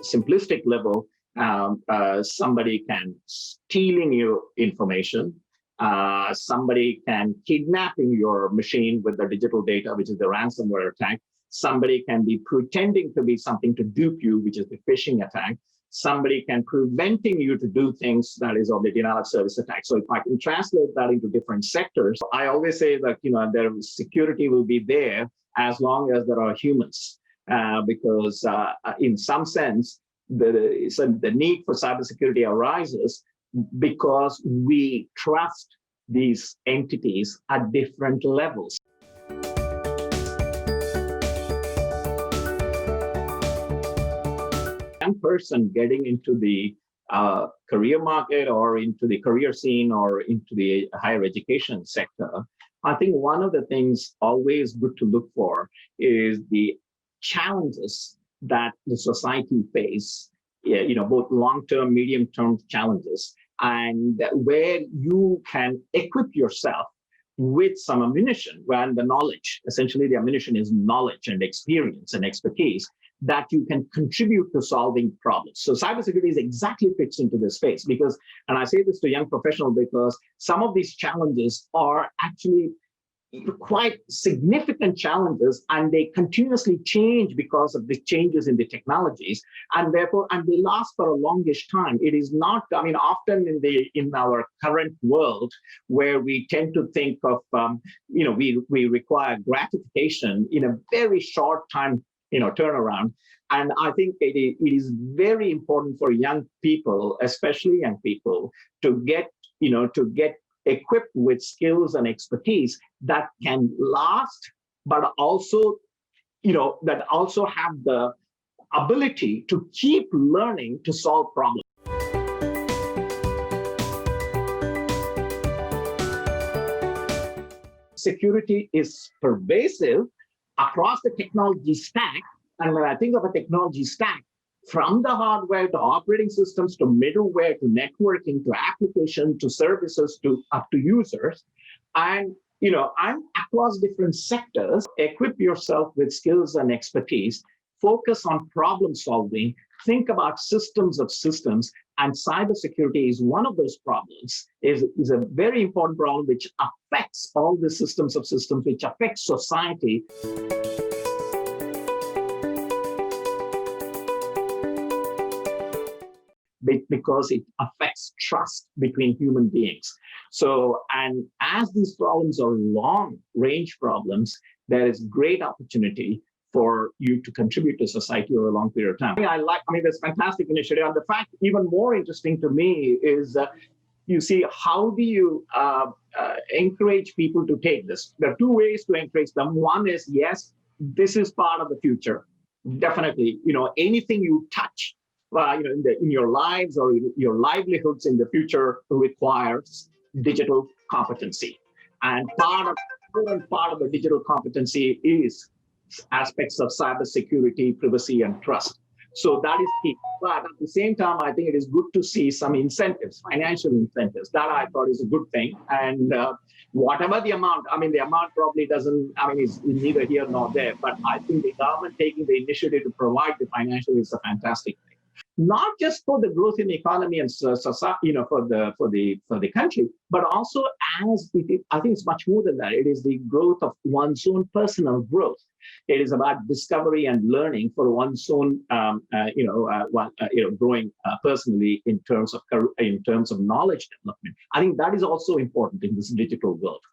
simplistic level, somebody can stealing your information. Somebody can kidnapping your machine with the digital data, which is the ransomware attack. Somebody can be pretending to be something to dupe you, which is the phishing attack. Somebody can preventing you to do things, that is, of the denial of service attack. So if I can translate that into different sectors, I always say that their security will be there as long as there are humans, because in some sense, the need for cybersecurity arises because we trust these entities at different levels. One person getting into the career market or into the career scene or into the higher education sector, I think one of the things always good to look for is the challenges that the society face, both long-term, medium-term challenges, and where you can equip yourself with some ammunition, and the knowledge, essentially the ammunition is knowledge and experience and expertise that you can contribute to solving problems. So cybersecurity is exactly fits into this space because, and I say this to young professionals because some of these challenges are actually quite significant challenges, and they continuously change because of the changes in the technologies, and therefore, and they last for a longish time. It is not, often in our current world where we tend to think of, we require gratification in a very short time, turnaround. And I think it is very important for young people, especially young people, to get equipped with skills and expertise that can last, but also, that also have the ability to keep learning to solve problems. Security is pervasive across the technology stack. And when I think of a technology stack, from the hardware to operating systems to middleware to networking to application to services to up to users, and I'm across different sectors. Equip yourself with skills and expertise, focus on problem solving, think about systems of systems, and cybersecurity is one of those problems, is a very important problem which affects all the systems of systems, which affects society. Because it affects trust between human beings. So, and as these problems are long-range problems, there is great opportunity for you to contribute to society over a long period of time. This fantastic initiative. And the fact, even more interesting to me, is you see, how do you encourage people to take this? There are two ways to encourage them. One is, yes, this is part of the future. Definitely, anything you touch, in your lives or your livelihoods in the future requires digital competency. And part of the digital competency is aspects of cybersecurity, privacy, and trust. So that is key. But at the same time, I think it is good to see some incentives, financial incentives. That I thought is a good thing. And whatever the amount, the amount probably doesn't, is neither here nor there. But I think the government taking the initiative to provide the financial is a fantastic thing. Not just for the growth in the economy and society, for the country, but also as I think it's much more than that. It is the growth of one's own personal growth. It is about discovery and learning for one's own, growing personally in terms of knowledge development. I think that is also important in this digital world.